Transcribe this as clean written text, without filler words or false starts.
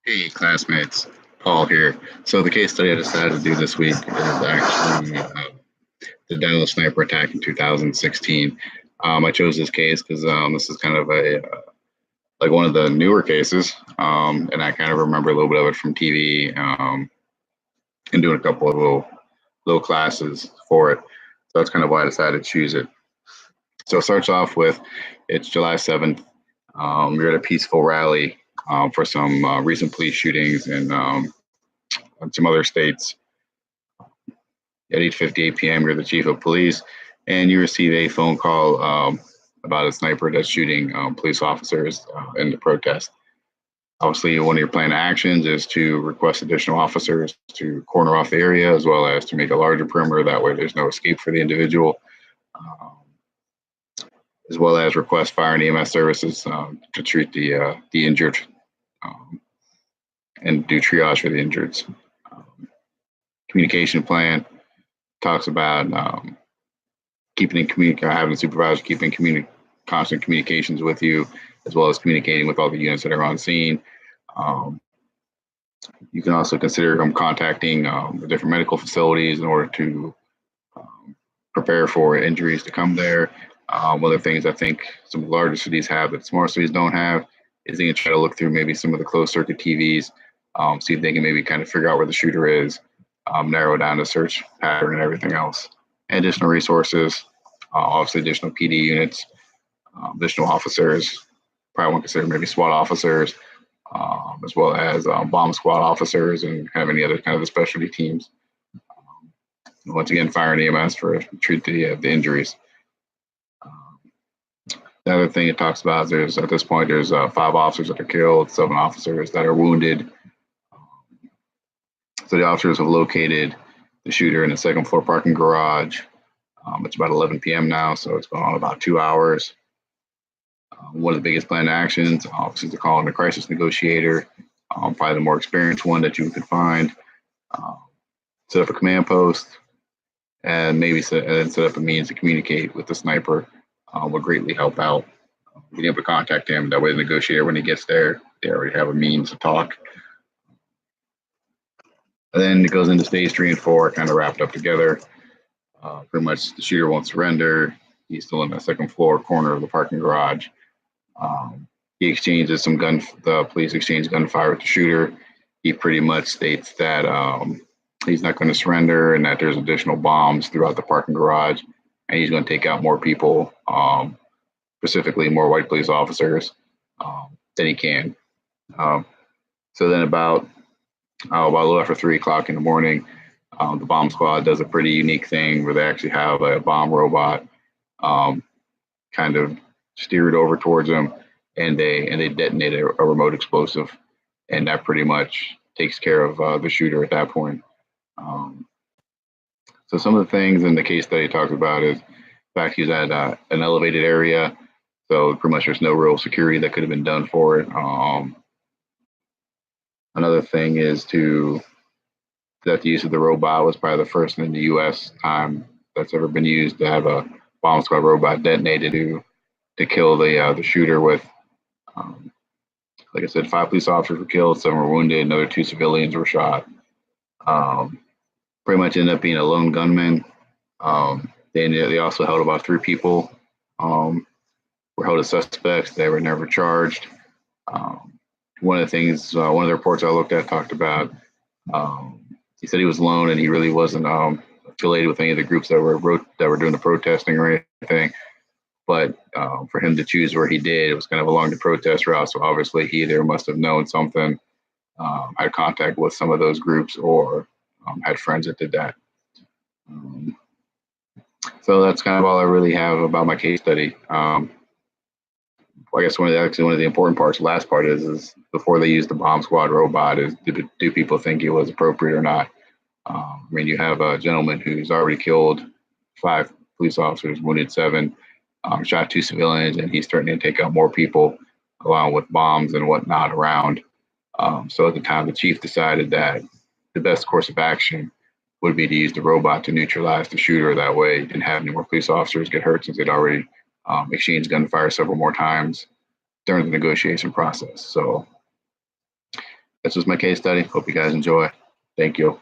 Hey, classmates, Paul here. So the case study I decided to do this week is actually the Dallas sniper attack in 2016. I chose this case because this is kind of a like one of the newer cases, and I kind of remember a little bit of it from TV and doing a couple of little classes for it. So that's kind of why I decided to choose it. So it starts off with it's July 7th. You're at a peaceful rally for some recent police shootings in some other states. At 8:58 p.m., you're the chief of police, and you receive a phone call about a sniper that's shooting police officers in the protest. Obviously, one of your plan of actions is to request additional officers to corner off the area, as well as to make a larger perimeter. That way, there's no escape for the individual, um, as well as request fire and EMS services to treat the injured um, and do triage for the injured. Um, Communication plan talks about keeping in having the supervisor keeping constant communications with you, as well as communicating with all the units that are on scene. Um, you can also consider contacting the different medical facilities in order to um, prepare for injuries to come there. One of the things I think some of the larger cities have that smaller cities don't have is they can try to look through maybe some of the closed circuit TVs, see if they can maybe kind of figure out where the shooter is, narrow down the search pattern and everything else. And additional resources, obviously additional PD units, additional officers, probably want to consider maybe SWAT officers, as well as bomb squad officers and kind of any other kind of the specialty teams. Once again, fire and EMS for treat the injuries. The other thing it talks about is there's at this point there's 5 officers that are killed, 7 officers that are wounded. So the officers have located the shooter in the second floor parking garage. It's about 11 p.m. now, so it's been on about 2 hours. One of the biggest planned actions, officers are calling a crisis negotiator, probably the more experienced one that you could find. Set up a command post, and maybe set up a means to communicate with the sniper would greatly help out. Being able to contact him, that way the negotiator, when he gets there, they already have a means to talk. And then it goes into stage 3 and 4, kind of wrapped up together. Pretty much the shooter won't surrender. He's still in the second floor corner of the parking garage. He exchanges the police exchange gunfire with the shooter. He pretty much states that he's not going to surrender and that there's additional bombs throughout the parking garage, and he's going to take out more people, specifically more white police officers, than he can. So then about a little after 3 o'clock in the morning, the bomb squad does a pretty unique thing where they actually have a bomb robot kind of steered over towards them, and they detonate a remote explosive, and that pretty much takes care of the shooter at that point. So some of the things in the case study talks about is the fact he's at an elevated area, so pretty much there's no real security that could have been done for it. Another thing is that the use of the robot was probably the first in the U.S. time that's ever been used to have a bomb squad robot detonated to kill the shooter with. Like I said, 5 police officers were killed, 7 were wounded, another 2 civilians were shot. Pretty much ended up being a lone gunman. They also held about 3 people were held as suspects. They were never charged. One of the things, one of the reports I looked at talked about, he said he was alone and he really wasn't affiliated with any of the groups that were doing the protesting or anything. But for him to choose where he did, it was kind of along the protest route. So obviously he either must have known something, had contact with some of those groups, or had friends that did that. So that's kind of all I really have about my case study. I guess one of the important parts, the last part is before they use the bomb squad robot, is do people think it was appropriate or not? I mean, you have a gentleman who's already killed 5 police officers, wounded 7, shot 2 civilians, and he's threatening to take out more people along with bombs and whatnot around. So at the time, the chief decided that the best course of action would be to use the robot to neutralize the shooter. That way, you didn't have any more police officers get hurt since they'd already exchanged gunfire several more times during the negotiation process. So this was my case study. Hope you guys enjoy. Thank you.